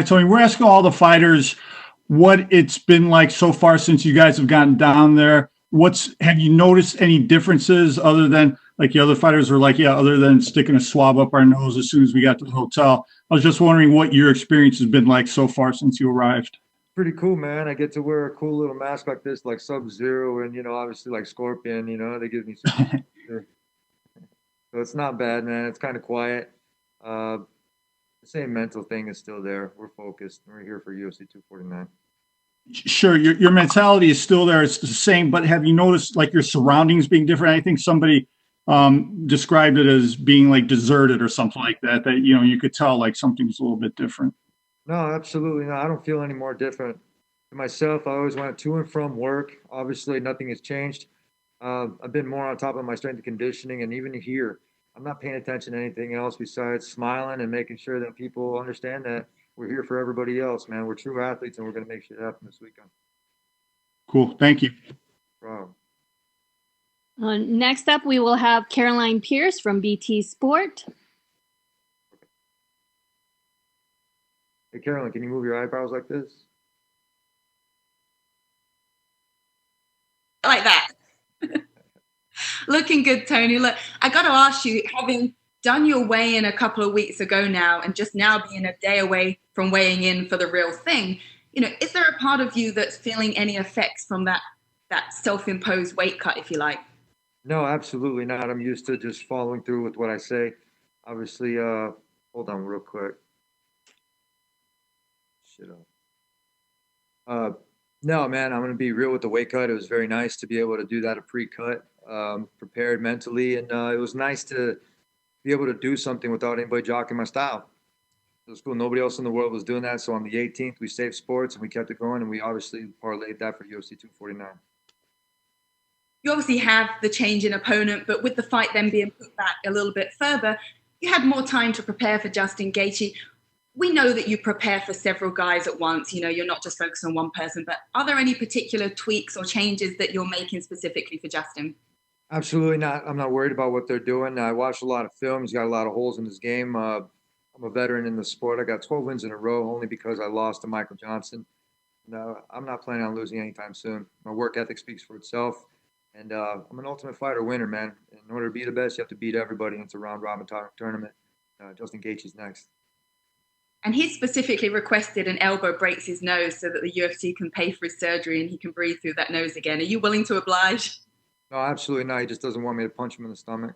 Tony, we're asking all the fighters what it's been like so far since you guys have gotten down there. Have you noticed any differences other than like the other fighters were like, yeah, other than sticking a swab up our nose as soon as we got to the hotel? I was just wondering what your experience has been like so far since you arrived. Pretty cool, man. I get to wear a cool little mask like this, like Sub-Zero, and obviously like Scorpion. They give me super. So it's not bad, man. It's kind of quiet. Uh, the same mental thing is still there. We're focused. We're here for UFC 249. Sure, your mentality is still there. It's the same, but have you noticed like your surroundings being different? I think somebody described it as being like deserted or something like that. That you could tell like something's a little bit different. No, absolutely not. I don't feel any more different. To myself, I always went to and from work. Obviously, nothing has changed. I've been more on top of my strength and conditioning, and even here, I'm not paying attention to anything else besides smiling and making sure that people understand that we're here for everybody else, man. We're true athletes, and we're going to make shit happen this weekend. Cool. Thank you. Bro. Next up, we will have Caroline Pierce from BT Sport. Hey, Carolyn, can you move your eyebrows like this? Like that. Looking good, Tony. Look, I got to ask you, having done your weigh-in a couple of weeks ago now, and just now being a day away from weighing in for the real thing, is there a part of you that's feeling any effects from that self-imposed weight cut, if you like? No, absolutely not. I'm used to just following through with what I say. Obviously, hold on real quick. Shit up. No, man, I'm going to be real with the weight cut. It was very nice to be able to do that a pre-cut, prepared mentally, and it was nice to be able to do something without anybody jocking my style. It was cool. Nobody else in the world was doing that. So on the 18th, we saved sports and we kept it going, and we obviously parlayed that for UFC 249. You obviously have the change in opponent, but with the fight then being put back a little bit further, you had more time to prepare for Justin Gaethje. We know that you prepare for several guys at once. You're not just focused on one person, but are there any particular tweaks or changes that you're making specifically for Justin? Absolutely not. I'm not worried about what they're doing. I watched a lot of film. He's got a lot of holes in his game. I'm a veteran in the sport. I got 12 wins in a row only because I lost to Michael Johnson. No, I'm not planning on losing anytime soon. My work ethic speaks for itself. And I'm an ultimate fighter winner, man. In order to be the best, you have to beat everybody. It's a round-robin tournament. Justin Gaethje's next. And he specifically requested an elbow breaks his nose so that the UFC can pay for his surgery and he can breathe through that nose again. Are you willing to oblige? No, absolutely not. He just doesn't want me to punch him in the stomach.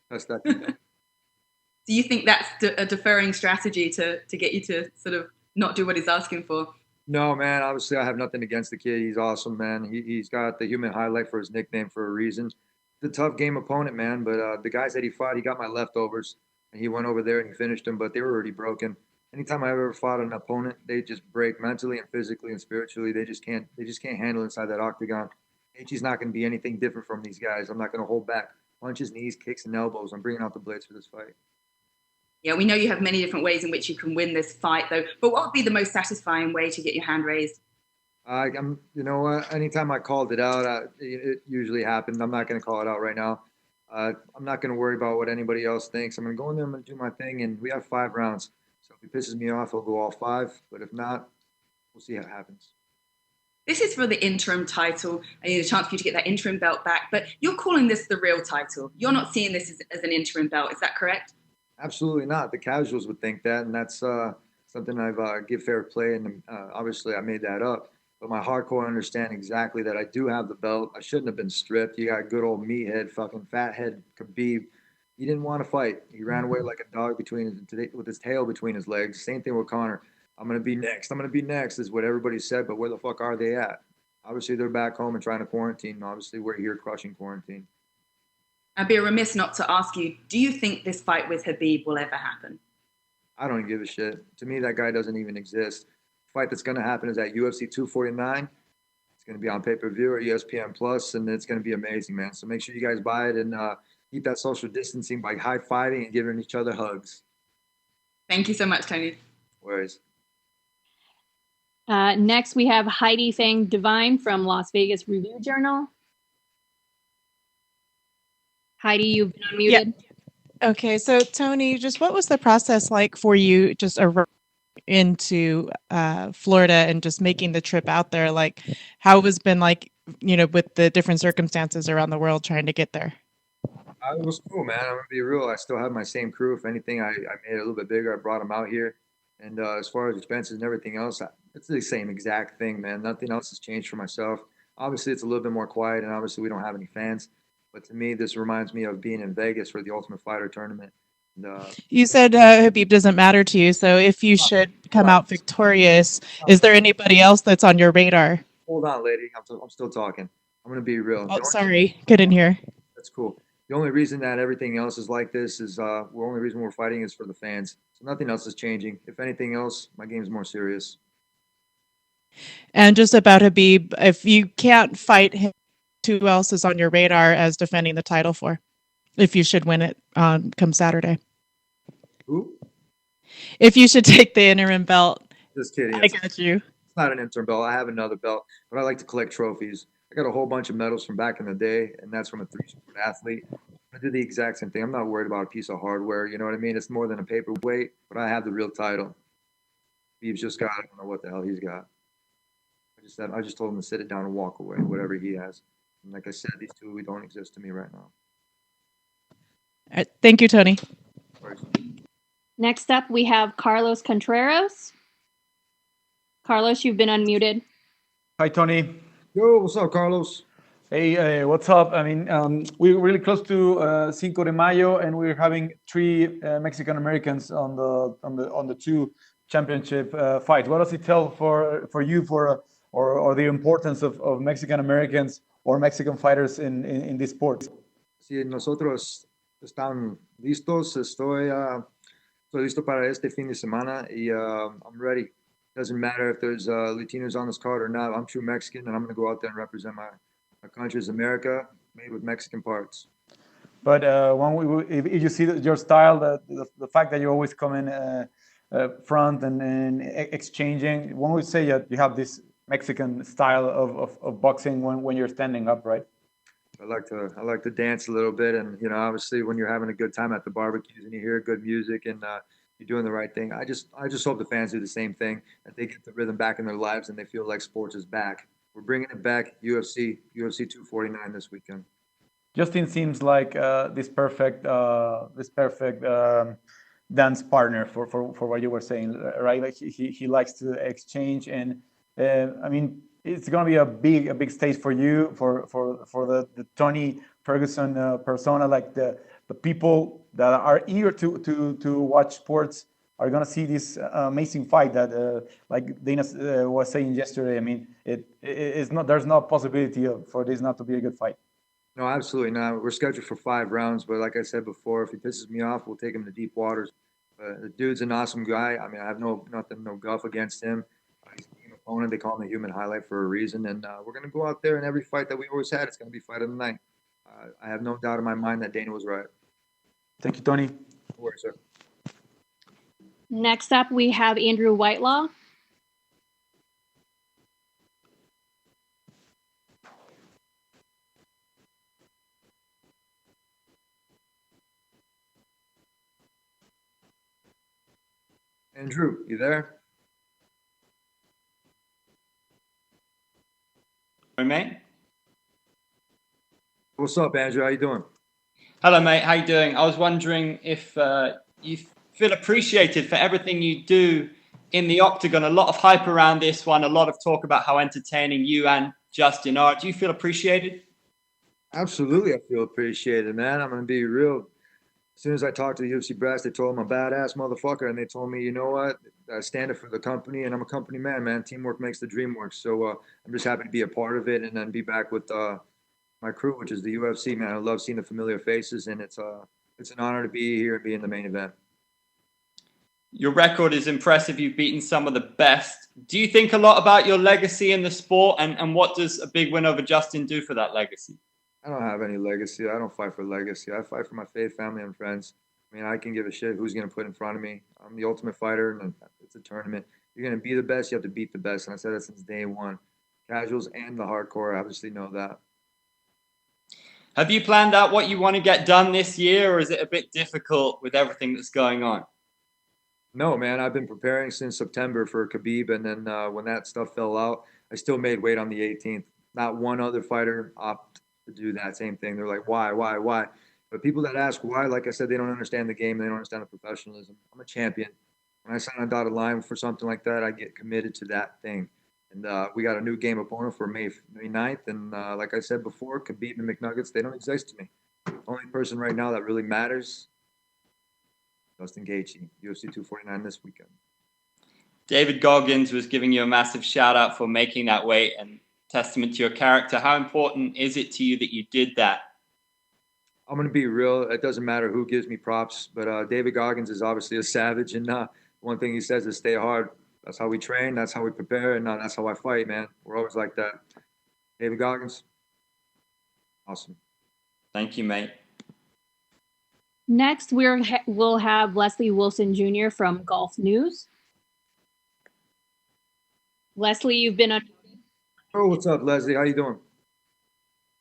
That's that. Do you think that's a deferring strategy to get you to sort of not do what he's asking for? No, man. Obviously, I have nothing against the kid. He's awesome, man. He's got the human highlight for his nickname for a reason. He's a tough game opponent, man. But the guys that he fought, he got my leftovers. And he went over there and he finished them, but they were already broken. Anytime I ever fought an opponent, they just break mentally and physically and spiritually. They just can't handle inside that octagon. Gaethje's not going to be anything different from these guys. I'm not going to hold back. Punches, knees, kicks, and elbows. I'm bringing out the blades for this fight. Yeah, we know you have many different ways in which you can win this fight, though. But what would be the most satisfying way to get your hand raised? You know what? Anytime I called it out, it usually happened. I'm not going to call it out right now. I'm not going to worry about what anybody else thinks. I'm going to go in there. I'm going to do my thing, and we have 5 rounds. So if he pisses me off, I'll go all 5. But if not, we'll see how it happens. This is for the interim title. I need a chance for you to get that interim belt back. But you're calling this the real title. You're not seeing this as an interim belt. Is that correct? Absolutely not. The casuals would think that, and that's something I've give fair play. And obviously, I made that up. But my hardcore understand exactly that I do have the belt. I shouldn't have been stripped. You got good old meathead, fucking fathead Khabib. He didn't want to fight. He ran away like a dog with his tail between his legs. Same thing with Connor. I'm going to be next. I'm going to be next is what everybody said, but where the fuck are they at? Obviously, they're back home and trying to quarantine. Obviously, we're here crushing quarantine. I'd be remiss not to ask you, do you think this fight with Khabib will ever happen? I don't give a shit. To me, that guy doesn't even exist. The fight that's going to happen is at UFC 249. It's going to be on pay-per-view or ESPN Plus, and it's going to be amazing, man. So make sure you guys buy it and keep that social distancing by high-fiving and giving each other hugs. Thank you so much, Tony. Worries. Next, we have Heidi Fang Devine from Las Vegas Review Journal. Heidi, you've been unmuted. Yeah. Okay, so Tony, just what was the process like for you just into Florida and just making the trip out there, like how it has been like, with the different circumstances around the world trying to get there? It was cool, man. I'm gonna be real. I still have my same crew. If anything, I made it a little bit bigger. I brought them out here, and as far as expenses and everything else, it's the same exact thing, man. Nothing else has changed for myself. Obviously, it's a little bit more quiet, and obviously, we don't have any fans. But to me, this reminds me of being in Vegas for the Ultimate Fighter tournament. And, You said Habib doesn't matter to you, so if you should come out victorious, is there anybody else that's on your radar? hold on, lady. I'm still talking. I'm gonna be real. Oh, sorry, couldn't hear. That's cool. The only reason that everything else is like this is the only reason we're fighting is for the fans. So nothing else is changing. If anything else, my game's more serious. And just about Habib, if you can't fight him, who else is on your radar as defending the title for, if you should win it come Saturday? Who? If you should take the interim belt. Just kidding. I got you. It's not an interim belt. I have another belt, but I like to collect trophies. I got a whole bunch of medals from back in the day, and that's from a three-sport athlete. I did the exact same thing. I'm not worried about a piece of hardware. You know what I mean? It's more than a paperweight, but I have the real title. Beeb's just got, I don't know what the hell he's got. I just told him to sit it down and walk away, whatever he has. And like I said, these two don't exist to me right now. All right, thank you, Tony. Next up, we have Carlos Contreras. Carlos, you've been unmuted. Hi, Tony. Yo, what's up, Carlos? Hey, what's up? I mean, we're really close to Cinco de Mayo, and we're having three Mexican Americans on the two championship fights. What does it tell for you or the importance of Mexican Americans or Mexican fighters in this sport? Si nosotros están listos, estoy listo para este fin de semana, y I'm ready. Doesn't matter if there's Latinos on this card or not. I'm true Mexican, and I'm going to go out there and represent my country as America, made with Mexican parts. But if you see your style, the fact that you always come in front and exchanging, one would say that you have this Mexican style of boxing when you're standing up, right? I like to dance a little bit, and obviously when you're having a good time at the barbecues and you hear good music and you're doing the right thing. I just hope the fans do the same thing, that they get the rhythm back in their lives and they feel like sports is back. We're bringing it back. UFC 249 this weekend. Justin seems like this perfect dance partner for what you were saying, right? Like he likes to exchange, and I mean, it's going to be a big stage for you, for the Tony Ferguson persona. Like the people that are eager to watch sports are going to see this amazing fight that, like Dana was saying yesterday. I mean, it's not. There's no possibility for this not to be a good fight. No, absolutely not. We're scheduled for 5 rounds, but like I said before, if he pisses me off, we'll take him to deep waters. The dude's an awesome guy. I mean, I have no guff against him. He's a team opponent. They call him the human highlight for a reason, and we're going to go out there, and every fight that we always had, it's going to be fight of the night. I have no doubt in my mind that Dana was right. Thank you, Tony. No worries, sir. Next up, we have Andrew Whitelaw. Andrew, you there? Hello, mate. What's up, Andrew? How you doing? Hello, mate. How you doing? I was wondering if you feel appreciated for everything you do in the octagon. A lot of hype around this one. A lot of talk about how entertaining you and Justin are. Do you feel appreciated? Absolutely, I feel appreciated, man. I'm gonna be real. As soon as I talked to the UFC brass, they told him I'm a badass motherfucker, and they told me, you know what, I stand up for the company, and I'm a company man. Teamwork makes the dream work. So I'm just happy to be a part of it, and then be back with my crew, which is the UFC, man. I love seeing the familiar faces, and it's an honor to be here and be in the main event. Your record is impressive. You've beaten some of the best. Do you think a lot about your legacy in the sport, and what does a big win over Justin do for that legacy? I don't have any legacy. I don't fight for legacy. I fight for my faith, family, and friends. I mean, I can give a shit who's going to put in front of me. I'm the ultimate fighter, and it's a tournament. You're going to be the best, you have to beat the best. And I said that since day one. Casuals and the hardcore obviously know that. Have you planned out what you want to get done this year, or is it a bit difficult with everything that's going on? No, man, I've been preparing since September for Khabib, and then when that stuff fell out, I still made weight on the 18th. Not one other fighter opted to do that same thing. They're like, why? But people that ask why, like I said, they don't understand the game. They don't understand the professionalism. I'm a champion. When I sign a dotted line for something like that, I get committed to that thing. And we got a new game opponent for May 9th. And like I said before, Khabib and McNuggets, they don't exist to me. The only person right now that really matters, Justin Gaethje, UFC 249 this weekend. David Goggins was giving you a massive shout out for making that weight, and testament to your character. How important is it to you that you did that? I'm going to be real. It doesn't matter who gives me props, but David Goggins is obviously a savage. And one thing he says is stay hard. That's how we train. That's how we prepare. And that's how I fight, man. We're always like that. David Goggins, awesome. Thank you, mate. Next, we'll have Leslie Wilson Jr. from Golf News. Leslie, you've been on. Oh, what's up, Leslie? How you doing?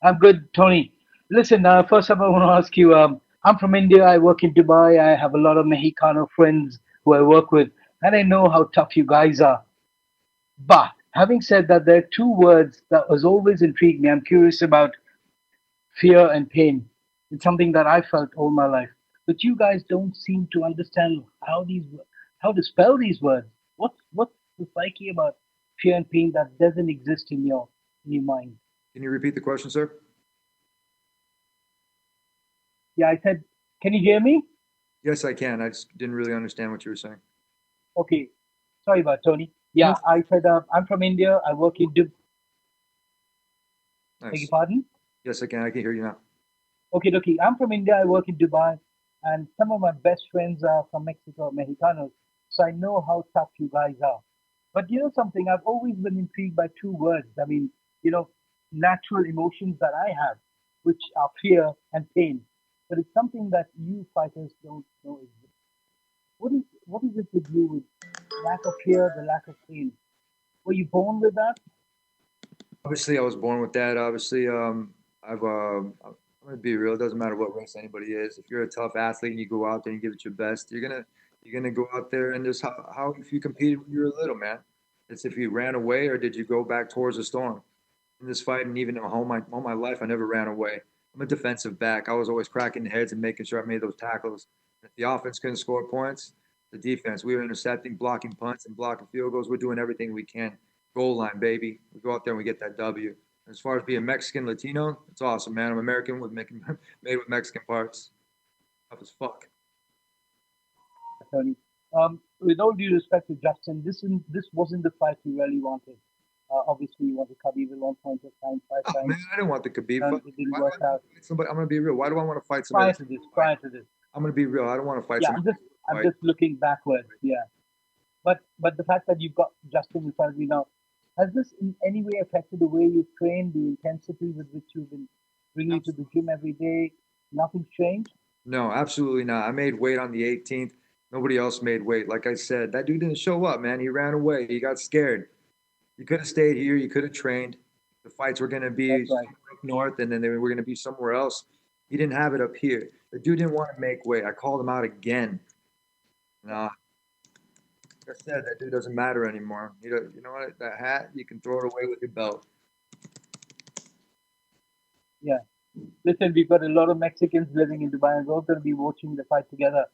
I'm good, Tony. Listen, first of all, I want to ask you, I'm from India. I work in Dubai. I have a lot of Mexicano friends who I work with, and I know how tough you guys are. But having said that, there are two words that has always intrigued me. I'm curious about fear and pain. It's something that I felt all my life. But you guys don't seem to understand how to spell these words. What's the psyche about fear and pain that doesn't exist in your mind? Can you repeat the question, sir? Yeah, I said, can you hear me? Yes, I can. I just didn't really understand what you were saying. Okay. Sorry about Tony. Yeah, I said, I'm from India. I work in Dubai. Nice. Beg your pardon? Yes, I can. I can hear you now. Okay. I'm from India. I work in Dubai. And some of my best friends are from Mexico, Mexicanos. So I know how tough you guys are. But you know something? I've always been intrigued by two words. I mean, natural emotions that I have, which are fear and pain. But it's something that you fighters don't know exists. What is it with you with lack of fear, the lack of pain? Were you born with that? Obviously, I was born with that. Obviously, I'm gonna be real. It doesn't matter what race anybody is. If you're a tough athlete and you go out there and give it your best, you're gonna go out there and just how if you competed when you were little, man. It's if you ran away or did you go back towards the storm. In this fight and even all my life, I never ran away. I'm a defensive back. I was always cracking heads and making sure I made those tackles. If the offense couldn't score points, the defense, we were intercepting, blocking punts, and blocking field goals. We're doing everything we can. Goal line, baby. We go out there and we get that W. As far as being Mexican, Latino, it's awesome, man. I'm American made with Mexican parts. Tough as fuck. Tony. With all due respect to Justin, this wasn't the fight you really wanted. Obviously, you wanted Khabib at one point of time, five times. Man, I didn't want the Khabib fight. It didn't work out. Somebody, I'm gonna be real. Why do I want to fight somebody? Prior to this. I'm gonna be real. I don't want to fight Yeah, somebody. I'm just looking backwards. Yeah, but the fact that you've got Justin in front of you now, has this in any way affected the way you train, the intensity with which you've been bringing to the gym every day? Nothing's changed? No, absolutely not. I made weight on the 18th. Nobody else made weight. Like I said, that dude didn't show up, man. He ran away. He got scared. You could have stayed here. You could have trained. The fights were going to be right. up north, and then they were going to be somewhere else. He didn't have it up here. The dude didn't want to make weight. I called him out again. Nah. Like I said, that dude doesn't matter anymore. You know what? That hat, you can throw it away with your belt. Yeah. Listen, we've got a lot of Mexicans living in Dubai, and we're all going to be watching the fight together.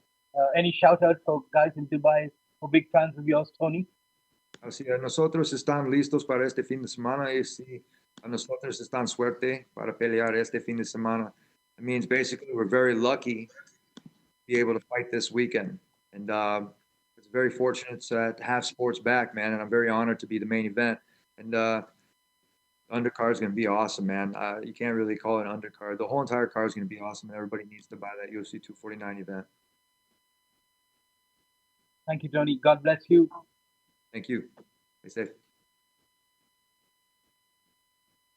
Any shout out for guys in Dubai who are big fans of yours, Tony? Así es, nosotros están listos para este fin de semana y si a nosotros están suerte para pelear este fin de semana. It means basically we're very lucky to be able to fight this weekend. And it's very fortunate to have sports back, man. And I'm very honored to be the main event. And the undercard is going to be awesome, man. You can't really call it an undercard. The whole entire card is going to be awesome. And everybody needs to buy that UFC 249 event. Thank you, Tony. God bless you. Thank you. Stay safe.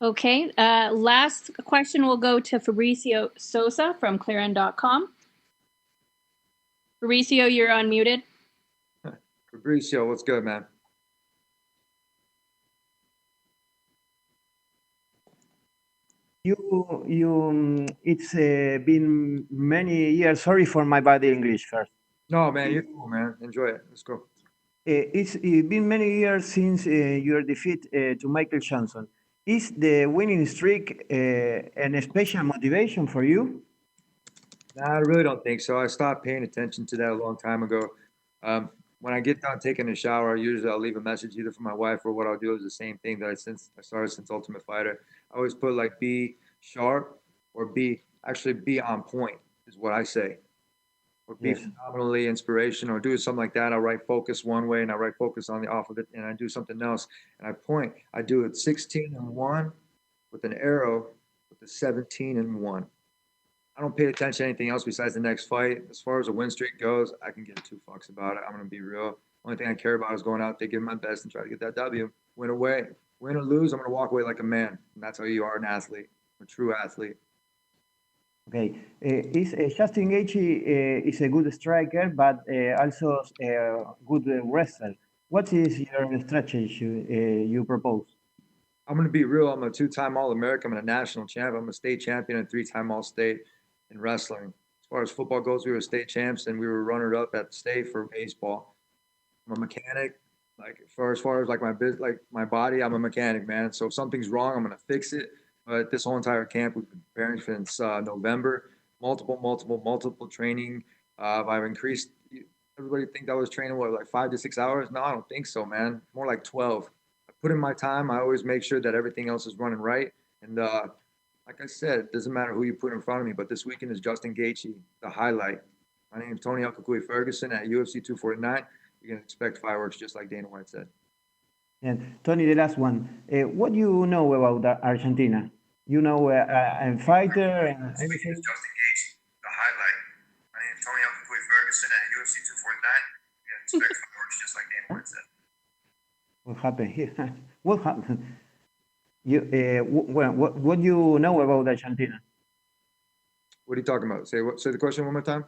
Okay. Last question will go to Fabricio Sosa from Clarion.com. Fabricio, you're unmuted. Fabricio, what's good, man? It's been many years. Sorry for my bad English first. No, man, you're cool, man. Enjoy it. Let's go. It's been many years since your defeat to Michael Johnson. Is the winning streak an special motivation for you? Nah, I really don't think so. I stopped paying attention to that a long time ago. When I get done taking a shower, usually I'll leave a message either for my wife or what I'll do is the same thing that I started since Ultimate Fighter. I always put like be sharp or be on point is what I say. Or be Yes. phenomenally inspirational or do something like that. I'll write focus one way and I write focus on the off of it and I do something else and I point. I do it 16 and 1 with an arrow with the 17 and 1. I don't pay attention to anything else besides the next fight. As far as the win streak goes, I can give two fucks about it. I'm gonna be real. Only thing I care about is going out there, giving my best, and try to get that W. Win away, win or lose, I'm gonna walk away like a man. And that's how you are an athlete, a true athlete. Okay. Justin Gaethje is a good striker, but also a good wrestler. What is your strategy you propose? I'm gonna be real. I'm a two-time All-American. I'm a national champ. I'm a state champion and three-time All-State in wrestling. As far as football goes, we were state champs and we were runner-up at the state for baseball. I'm a mechanic. Like as far as like my body, I'm a mechanic, man. So if something's wrong, I'm gonna fix it. But this whole entire camp, we've been preparing since November. Multiple training. I've increased. Everybody think I was training like 5 to 6 hours? No, I don't think so, man. More like 12. I put in my time. I always make sure that everything else is running right. And like I said, it doesn't matter who you put in front of me. But this weekend is Justin Gaethje, the highlight. My name is Tony Ferguson at UFC 249. You can expect fireworks just like Dana White said. And Tony, the last one. What do you know about Argentina? You know a fighter and everything? Justin Gaethje, the highlight. My name is Tony Ferguson at UFC 249. You can expect fireworks just like Dana White said. What happened here? What happened? What do you know about Argentina? What are you talking about? Say the question one more time.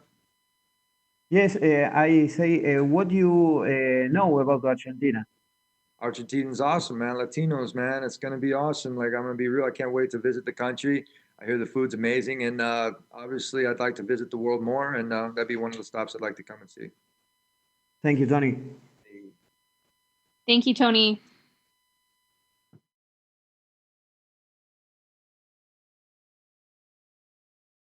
Yes, I say, what do you know about Argentina? Argentina's awesome, man. Latinos, man. It's going to be awesome. Like, I'm going to be real. I can't wait to visit the country. I hear the food's amazing. And obviously, I'd like to visit the world more. And that'd be one of the stops I'd like to come and see. Thank you, Tony. Thank you, Tony.